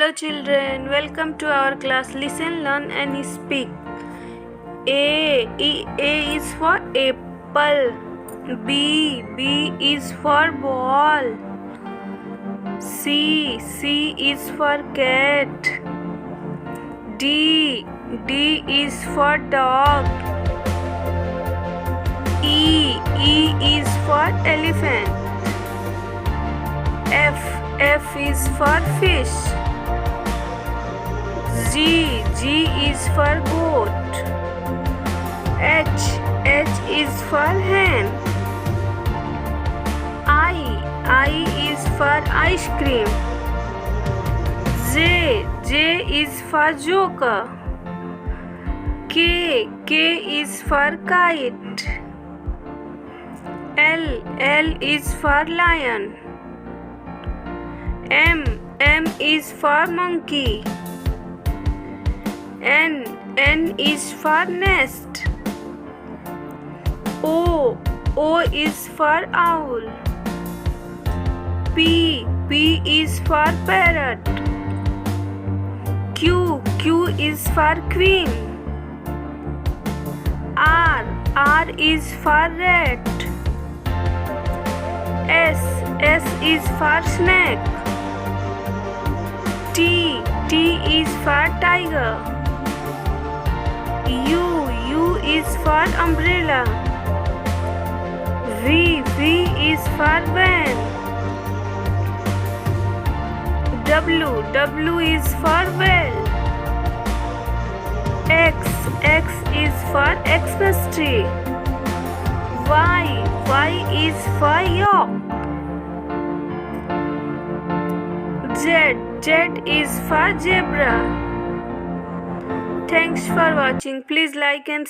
Hello children, welcome to our class. Listen, learn and speak. A is for apple. B is for ball. C is for cat. D is for dog. E is for elephant. F is for fish. G is for goat. H is for hen. I is for ice cream. J is for joker. K is for kite. L is for lion. M is for monkey. N is for nest. O is for owl. P is for parrot. Q is for queen. R is for rat. S is for snake. T is for tiger. U is for umbrella. V is for van. W is for well. X is for Xmas tree. Y is for york. Z is for zebra. Thanks for watching. Please like and